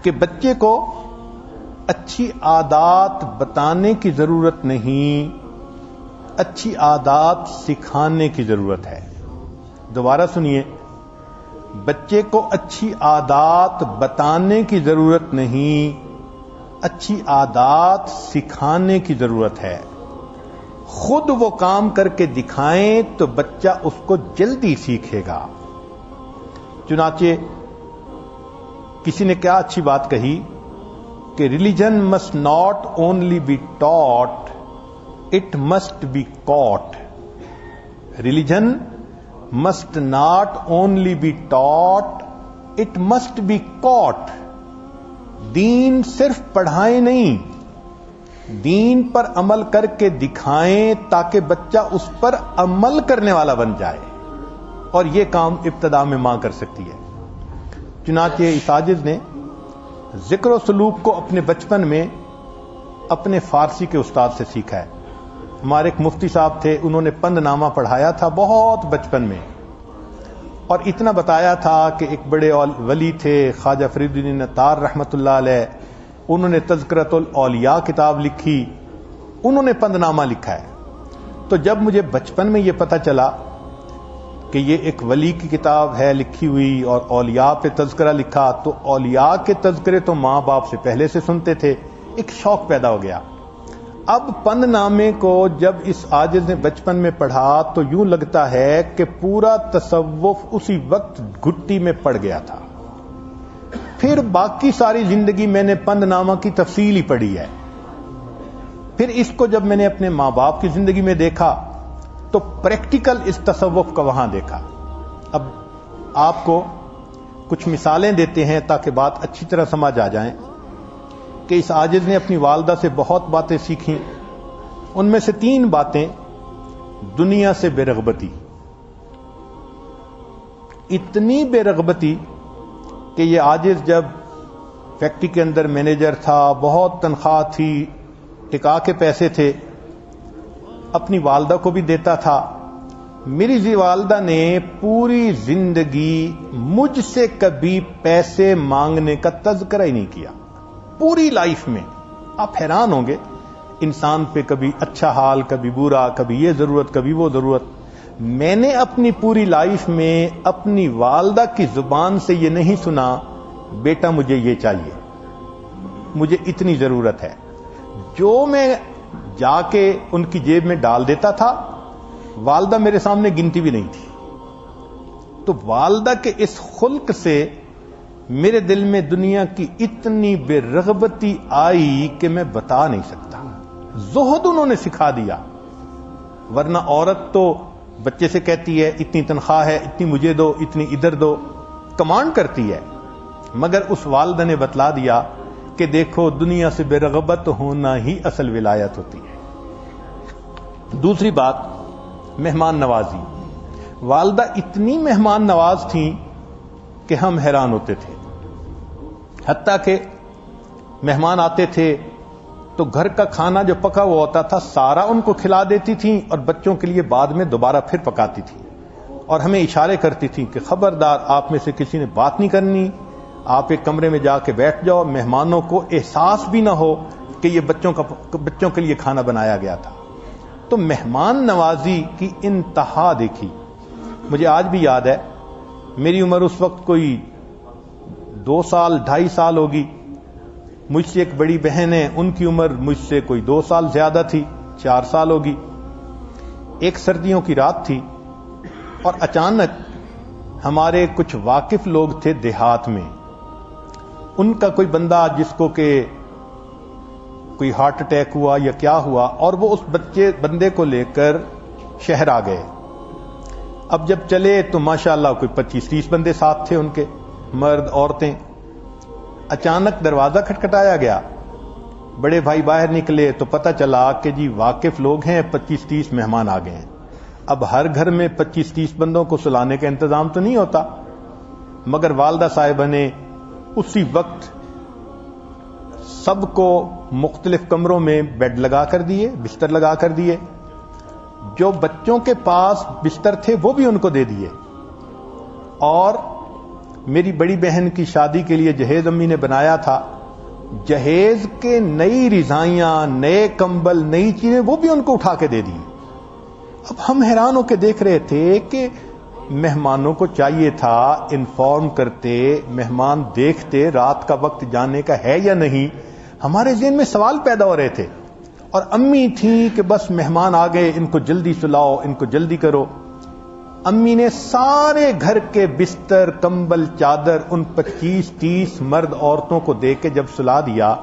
کہ بچے کو اچھی عادات بتانے کی ضرورت نہیں، اچھی عادات سکھانے کی ضرورت ہے۔ دوبارہ سنیے، بچے کو اچھی عادات بتانے کی ضرورت نہیں، اچھی عادات سکھانے کی ضرورت ہے۔ خود وہ کام کر کے دکھائیں تو بچہ اس کو جلدی سیکھے گا۔ چنانچہ کسی نے کیا اچھی بات کہی کہ religion must not only be taught, it must be caught. Religion must not only be taught, it must be caught. دین صرف پڑھائیں نہیں، دین پر عمل کر کے دکھائیں تاکہ بچہ اس پر عمل کرنے والا بن جائے، اور یہ کام ابتدا میں ماں کر سکتی ہے۔ چنانچہ اس عاجز نے ذکر و سلوک کو اپنے بچپن میں اپنے فارسی کے استاد سے سیکھا ہے۔ ہمارے ایک مفتی صاحب تھے، انہوں نے پند نامہ پڑھایا تھا بہت بچپن میں، اور اتنا بتایا تھا کہ ایک بڑے ولی تھے خواجہ فرید الدین عطار رحمۃ اللہ علیہ، انہوں نے تذکرۃ الاولیاء کتاب لکھی، انہوں نے پند نامہ لکھا ہے۔ تو جب مجھے بچپن میں یہ پتہ چلا کہ یہ ایک ولی کی کتاب ہے لکھی ہوئی اور اولیاء پہ تذکرہ لکھا، تو اولیاء کے تذکرے تو ماں باپ سے پہلے سے سنتے تھے، ایک شوق پیدا ہو گیا۔ اب پند نامے کو جب اس عاجز نے بچپن میں پڑھا تو یوں لگتا ہے کہ پورا تصوف اسی وقت گھٹی میں پڑ گیا تھا۔ پھر باقی ساری زندگی میں نے پند نامہ کی تفصیل ہی پڑھی ہے۔ پھر اس کو جب میں نے اپنے ماں باپ کی زندگی میں دیکھا تو پریکٹیکل اس تصوف کا وہاں دیکھا۔ اب آپ کو کچھ مثالیں دیتے ہیں تاکہ بات اچھی طرح سمجھ آ جائیں کہ اس عاجز نے اپنی والدہ سے بہت باتیں سیکھیں۔ ان میں سے 3 باتیں: دنیا سے بے رغبتی، اتنی بے رغبتی کہ یہ عاجز جب فیکٹری کے اندر مینیجر تھا، بہت تنخواہ تھی، ٹکا کے پیسے تھے، اپنی والدہ کو بھی دیتا تھا۔ میری والدہ نے پوری زندگی مجھ سے کبھی پیسے مانگنے کا تذکرہ ہی نہیں کیا، پوری لائف میں۔ آپ حیران ہوں گے، انسان پہ کبھی اچھا حال، کبھی برا، کبھی یہ ضرورت، کبھی وہ ضرورت۔ میں نے اپنی پوری لائف میں اپنی والدہ کی زبان سے یہ نہیں سنا بیٹا مجھے یہ چاہیے، مجھے اتنی ضرورت ہے۔ جو میں جا کے ان کی جیب میں ڈال دیتا تھا، والدہ میرے سامنے گنتی بھی نہیں تھی۔ تو والدہ کے اس خلق سے میرے دل میں دنیا کی اتنی بے رغبتی آئی کہ میں بتا نہیں سکتا۔ زہد انہوں نے سکھا دیا، ورنہ عورت تو بچے سے کہتی ہے اتنی تنخواہ ہے، اتنی مجھے دو، اتنی ادھر دو، کمانڈ کرتی ہے۔ مگر اس والدہ نے بتلا دیا کہ دیکھو دنیا سے بے رغبت ہونا ہی اصل ولایت ہوتی ہے۔ دوسری بات، مہمان نوازی۔ والدہ اتنی مہمان نواز تھیں کہ ہم حیران ہوتے تھے، حتیٰ کہ مہمان آتے تھے تو گھر کا کھانا جو پکا ہوا ہوتا تھا سارا ان کو کھلا دیتی تھیں، اور بچوں کے لیے بعد میں دوبارہ پھر پکاتی تھیں، اور ہمیں اشارے کرتی تھیں کہ خبردار آپ میں سے کسی نے بات نہیں کرنی، آپ ایک کمرے میں جا کے بیٹھ جاؤ، مہمانوں کو احساس بھی نہ ہو کہ یہ بچوں کے لیے کھانا بنایا گیا تھا۔ تو مہمان نوازی کی انتہا دیکھی۔ مجھے آج بھی یاد ہے، میری عمر اس وقت کوئی 2 سال 2.5 سال ہوگی، مجھ سے ایک بڑی بہن ہے، ان کی عمر مجھ سے کوئی 2 سال زیادہ تھی، 4 سال ہوگی۔ ایک سردیوں کی رات تھی، اور اچانک ہمارے کچھ واقف لوگ تھے دیہات میں، ان کا کوئی بندہ جس کو کہ کوئی ہارٹ اٹیک ہوا یا کیا ہوا، اور وہ اس بندے کو لے کر شہر آ گئے۔ اب جب چلے تو ماشاءاللہ کوئی 25-30 بندے ساتھ تھے ان کے، مرد عورتیں۔ اچانک دروازہ کھٹکھٹایا گیا، بڑے بھائی باہر نکلے تو پتہ چلا کہ جی واقف لوگ ہیں، 25-30 مہمان آ گئے ہیں۔ اب ہر گھر میں 25-30 بندوں کو سلانے کا انتظام تو نہیں ہوتا، مگر والدہ صاحبہ نے اسی وقت سب کو مختلف کمروں میں بیڈ لگا کر دیے، بستر لگا کر دیے، جو بچوں کے پاس بستر تھے وہ بھی ان کو دے دیے، اور میری بڑی بہن کی شادی کے لیے جہیز امی نے بنایا تھا. جہیز کے نئی رضائیاں، نئے کمبل، نئی چیزیں وہ بھی ان کو اٹھا کے دے دی. اب ہم حیران ہو کے دیکھ رہے تھے کہ مہمانوں کو چاہیے تھا انفارم کرتے، مہمان دیکھتے رات کا وقت جانے کا ہے یا نہیں. ہمارے ذہن میں سوال پیدا ہو رہے تھے، اور امی تھیں کہ بس مہمان آ گئے، ان کو جلدی سلاؤ، ان کو جلدی کرو. امی نے سارے گھر کے بستر، کمبل، چادر ان 25-30 مرد عورتوں کو دے کے جب سلا دیا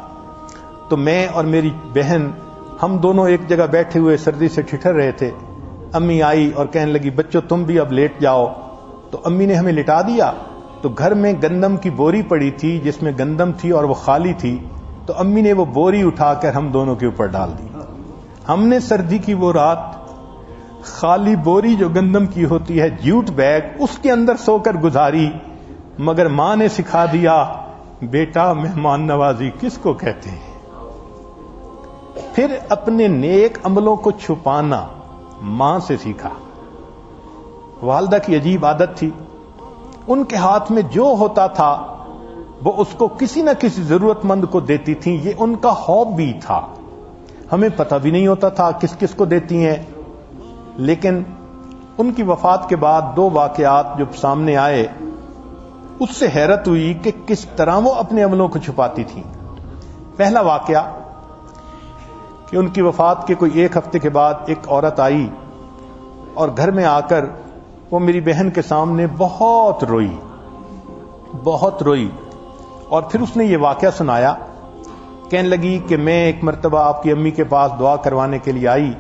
تو میں اور میری بہن ہم دونوں ایک جگہ بیٹھے ہوئے سردی سے ٹھٹھر رہے تھے. امی آئی اور کہنے لگی بچوں تم بھی اب لیٹ جاؤ. تو امی نے ہمیں لٹا دیا. تو گھر میں گندم کی بوری پڑی تھی جس میں گندم تھی اور وہ خالی تھی. تو امی نے وہ بوری اٹھا کر ہم دونوں کے اوپر ڈال دی. ہم نے سردی کی وہ رات خالی بوری جو گندم کی ہوتی ہے، جوٹ بیگ، اس کے اندر سو کر گزاری. مگر ماں نے سکھا دیا بیٹا مہمان نوازی کس کو کہتے ہیں. پھر اپنے نیک عملوں کو چھپانا ماں سے سیکھا. والدہ کی عجیب عادت تھی، ان کے ہاتھ میں جو ہوتا تھا وہ اس کو کسی نہ کسی ضرورت مند کو دیتی تھیں. یہ ان کا ہابی تھا. ہمیں پتہ بھی نہیں ہوتا تھا کس کس کو دیتی ہیں. لیکن ان کی وفات کے بعد 2 واقعات جو سامنے آئے اس سے حیرت ہوئی کہ کس طرح وہ اپنے عملوں کو چھپاتی تھیں. پہلا واقعہ کہ ان کی وفات کے کوئی 1 ہفتے کے بعد ایک عورت آئی اور گھر میں آ کر وہ میری بہن کے سامنے بہت روئی اور پھر اس نے یہ واقعہ سنایا. کہنے لگی کہ میں ایک مرتبہ آپ کی امی کے پاس دعا کروانے کے لیے آئی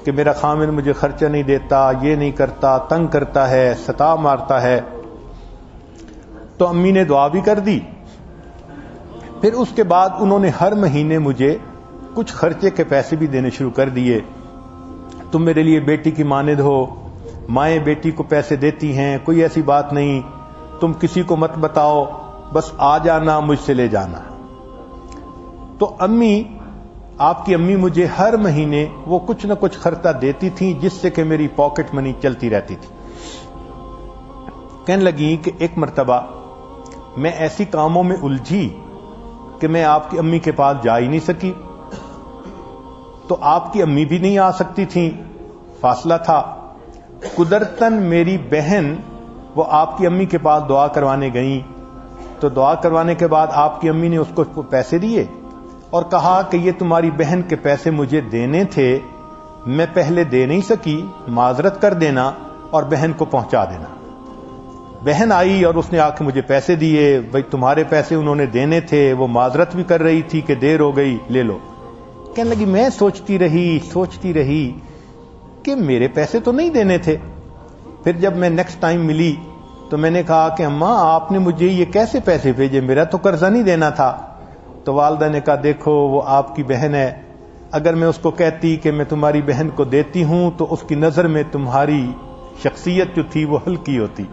کہ میرا خامن مجھے خرچہ نہیں دیتا، یہ نہیں کرتا، تنگ کرتا ہے، ستا مارتا ہے. تو امی نے دعا بھی کر دی. پھر اس کے بعد انہوں نے ہر مہینے مجھے کچھ خرچے کے پیسے بھی دینے شروع کر دیے. تم میرے لیے بیٹی کی مانند ہو، مائیں بیٹی کو پیسے دیتی ہیں، کوئی ایسی بات نہیں، تم کسی کو مت بتاؤ، بس آ جانا مجھ سے لے جانا. تو آپ کی امی مجھے ہر مہینے وہ کچھ نہ کچھ خرچہ دیتی تھیں جس سے کہ میری پاکٹ منی چلتی رہتی تھی. کہنے لگی کہ ایک مرتبہ میں ایسی کاموں میں الجھی کہ میں آپ کی امی کے پاس جا ہی نہیں سکی. تو آپ کی امی بھی نہیں آ سکتی تھیں، فاصلہ تھا. قدرتاً میری بہن وہ آپ کی امی کے پاس دعا کروانے گئیں. تو دعا کروانے کے بعد آپ کی امی نے اس کو پیسے دیے اور کہا کہ یہ تمہاری بہن کے پیسے مجھے دینے تھے، میں پہلے دے نہیں سکی، معذرت کر دینا اور بہن کو پہنچا دینا. بہن آئی اور اس نے آ کے مجھے پیسے دیے. بھئی تمہارے پیسے انہوں نے دینے تھے، وہ معذرت بھی کر رہی تھی کہ دیر ہو گئی، لے لو. کہنے لگی میں سوچتی رہی کہ میرے پیسے تو نہیں دینے تھے. پھر جب میں نیکسٹ ٹائم ملی تو میں نے کہا کہ اماں آپ نے مجھے یہ کیسے پیسے بھیجے، میرا تو قرضہ نہیں دینا تھا. تو والدہ نے کہا دیکھو وہ آپ کی بہن ہے، اگر میں اس کو کہتی کہ میں تمہاری بہن کو دیتی ہوں تو اس کی نظر میں تمہاری شخصیت جو تھی وہ ہلکی ہوتی.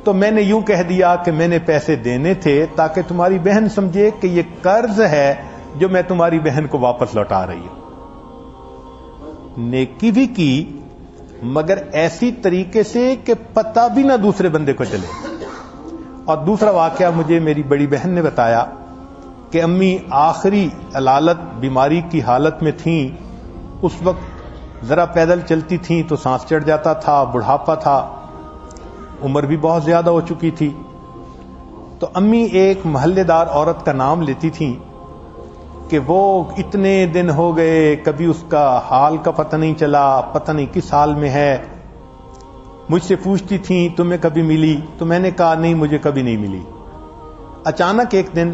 تو میں نے یوں کہہ دیا کہ میں نے پیسے دینے تھے تاکہ تمہاری بہن سمجھے کہ یہ قرض ہے جو میں تمہاری بہن کو واپس لوٹا رہی ہوں. نیکی بھی کی مگر ایسی طریقے سے کہ پتہ بھی نہ دوسرے بندے کو چلے. اور دوسرا واقعہ مجھے میری بڑی بہن نے بتایا کہ امی آخری علالت بیماری کی حالت میں تھیں. اس وقت ذرا پیدل چلتی تھیں تو سانس چڑھ جاتا تھا، بڑھاپا تھا، عمر بھی بہت زیادہ ہو چکی تھی. تو امی ایک محلے دار عورت کا نام لیتی تھیں کہ وہ اتنے دن ہو گئے کبھی اس کا حال کا پتہ نہیں چلا، پتہ نہیں کس حال میں ہے. مجھ سے پوچھتی تھیں تمہیں کبھی ملی؟ تو میں نے کہا نہیں مجھے کبھی نہیں ملی. اچانک ایک دن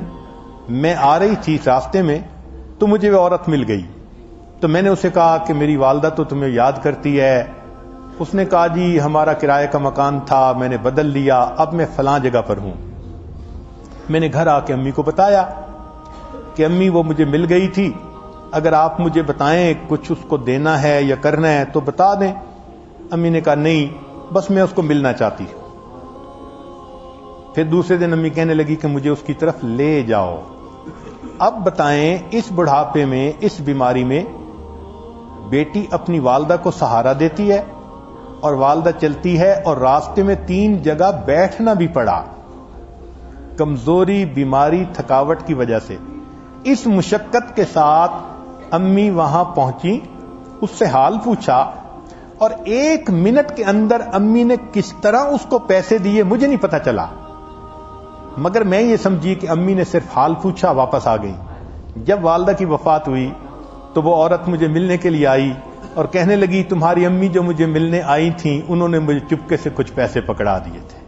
میں آ رہی تھی راستے میں تو مجھے وہ عورت مل گئی. تو میں نے اسے کہا کہ میری والدہ تو تمہیں یاد کرتی ہے. اس نے کہا جی ہمارا کرائے کا مکان تھا، میں نے بدل لیا، اب میں فلاں جگہ پر ہوں. میں نے گھر آ کے امی کو بتایا کہ امی وہ مجھے مل گئی تھی، اگر آپ مجھے بتائیں کچھ اس کو دینا ہے یا کرنا ہے تو بتا دیں. امی نے کہا نہیں بس میں اس کو ملنا چاہتی ہوں. پھر دوسرے دن امی کہنے لگی کہ مجھے اس کی طرف لے جاؤ. اب بتائیں اس بڑھاپے میں، اس بیماری میں بیٹی اپنی والدہ کو سہارا دیتی ہے اور والدہ چلتی ہے اور راستے میں 3 جگہ بیٹھنا بھی پڑا، کمزوری، بیماری، تھکاوٹ کی وجہ سے۔ اس مشقت کے ساتھ امی وہاں پہنچی، اس سے حال پوچھا، اور 1 منٹ کے اندر امی نے کس طرح اس کو پیسے دیے مجھے نہیں پتا چلا، مگر میں یہ سمجھی کہ امی نے صرف حال پوچھا، واپس آ گئی۔ جب والدہ کی وفات ہوئی تو وہ عورت مجھے ملنے کے لیے آئی اور کہنے لگی تمہاری امی جو مجھے ملنے آئی تھیں انہوں نے مجھے چپکے سے کچھ پیسے پکڑا دیے تھے۔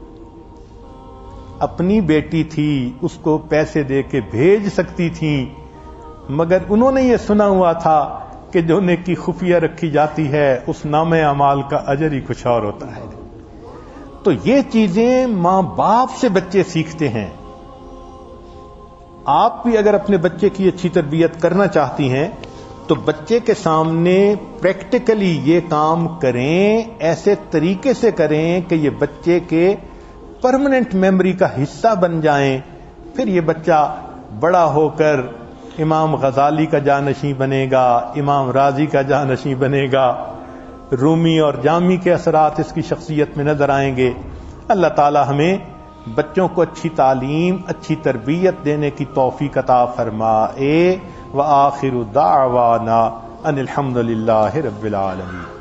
اپنی بیٹی تھی، اس کو پیسے دے کے بھیج سکتی تھیں، مگر انہوں نے یہ سنا ہوا تھا کہ جو نیکی خفیہ رکھی جاتی ہے اس نامہ اعمال کا اجر ہی کچھ اور ہوتا ہے۔ تو یہ چیزیں ماں باپ سے بچے سیکھتے ہیں۔ آپ بھی اگر اپنے بچے کی اچھی تربیت کرنا چاہتی ہیں تو بچے کے سامنے پریکٹیکلی یہ کام کریں، ایسے طریقے سے کریں کہ یہ بچے کے پرماننٹ میموری کا حصہ بن جائیں۔ پھر یہ بچہ بڑا ہو کر امام غزالی کا جانشین بنے گا، امام رازی کا جانشین بنے گا، رومی اور جامی کے اثرات اس کی شخصیت میں نظر آئیں گے۔ اللہ تعالی ہمیں بچوں کو اچھی تعلیم، اچھی تربیت دینے کی توفیق عطا فرمائے۔ وآخر دعوانا ان الحمد للہ رب العالمین۔